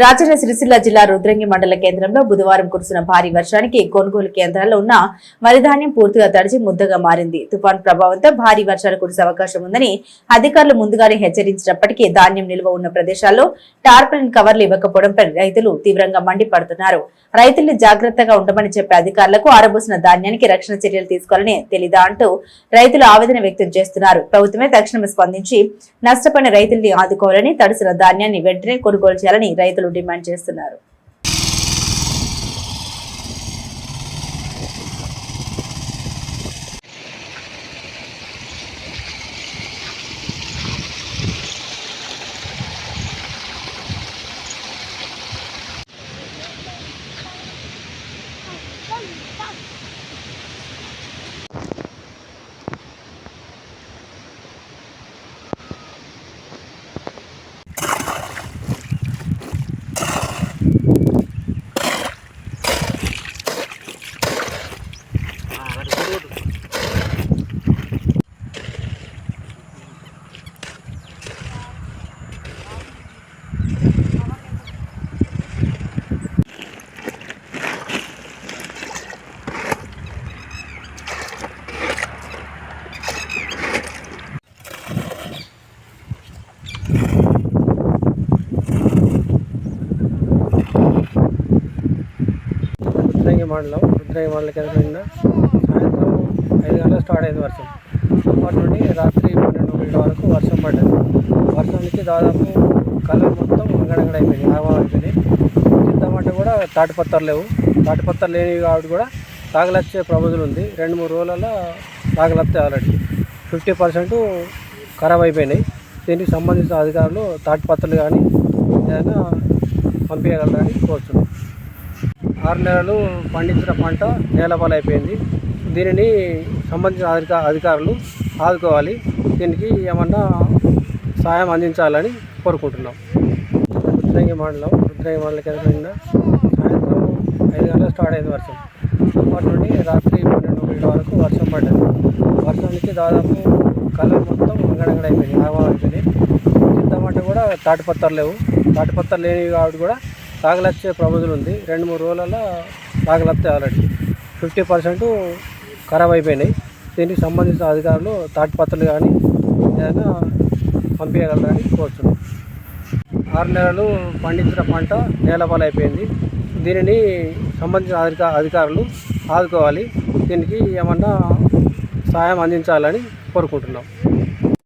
రాజన్న సిరిసిల్ల జిల్లా రుద్రంగి మండల కేంద్రంలో బుధవారం కురిసిన భారీ వర్షానికి కొనుగోలు కేంద్రాల్లో ఉన్న వరిధాన్యం పూర్తిగా తడిచి ముద్దగా మారింది. తుఫాన్ ప్రభావంతో భారీ వర్షాలు కురిసే అవకాశం ఉందని అధికారులు ముందుగానే హెచ్చరించినప్పటికీ ధాన్యం నిల్వ ఉన్న ప్రదేశాల్లో టార్పాలిన్ కవర్లు ఇవ్వకపోవడంపై రైతులు తీవ్రంగా మండిపడుతున్నారు. రైతుల్ని జాగ్రత్తగా ఉండమని చెప్పే అధికారులకు ఆరబోసిన ధాన్యానికి రక్షణ చర్యలు తీసుకోవాలని తెలీదా అంటూ రైతులు ఆవేదన వ్యక్తం చేస్తున్నారు. ప్రభుత్వమే తక్షణమే స్పందించి నష్టపోయిన రైతుల్ని ఆదుకోవాలని, తడిసిన ధాన్యాన్ని వెంటనే కొనుగోలు చేయాలని రైతులు డిమాండ్ చేస్తున్నారు. రుద్రంగి మండల కేంద్రంలో సాయంత్రం 5 గంటలకు స్టార్ట్ అయింది వర్షం. అప్పటి నుండి రాత్రి 12 గంటల వరకు వర్షం పడ్డది. వర్షానికి దాదాపు కలర్ మొత్తం అంగడంగడైపోయింది, ఆగమైపోయినాయి. చింతమంటే కూడా తాటిపత్తలు లేవు. తాటిపత్తలు లేనివి కాబట్టి కూడా తాగలొచ్చే ప్రబోధులు ఉంది. 2-3 రోజులలో తాగలొస్తాయి. ఆల్రెడీ 50% ఖరాబ్ అయిపోయినాయి. దీనికి సంబంధించిన అధికారులు తాటిపత్తలు కానీ ఏదైనా పంపించగలరని కోరుతున్నాం. 6 నెలలు పండించిన పంట నేలపాలు అయిపోయింది. దీనిని సంబంధించిన అధికారులు ఆదుకోవాలి. దీనికి ఏమన్నా సాయం అందించాలని కోరుకుంటున్నాం. రుద్రంగి మండల కేంద్రంలో సాయంత్రం 5 గంటలకు స్టార్ట్ అయింది వర్షం. అప్పటి నుండి రాత్రి 12 గంటల వరకు వర్షం పడ్డది. వర్షానికి దాదాపు కలర్ మొత్తం అంగడంగడైపోయింది, ఆగమైపోయినాయి. చింతమంటే కూడా తాటిపత్తలు లేవు. తాటిపత్తలు లేనివి కాబట్టి కూడా తాగలొచ్చే ప్రబోధులు ఉంది. 2-3 రోజులలో తాగలొస్తాయి. ఆల్రెడీ 50% ఖరాబ్ అయిపోయినాయి. దీనికి సంబంధించిన అధికారులు తాటిపత్తలు కానీ ఏదైనా పంపించగలరని కోరుతున్నాం. 6 నెలలు పండించిన పంట నేలపాలు అయిపోయింది. దీనిని సంబంధించిన అధికారులు ఆదుకోవాలి. దీనికి ఏమన్నా సాయం అందించాలని కోరుకుంటున్నాం.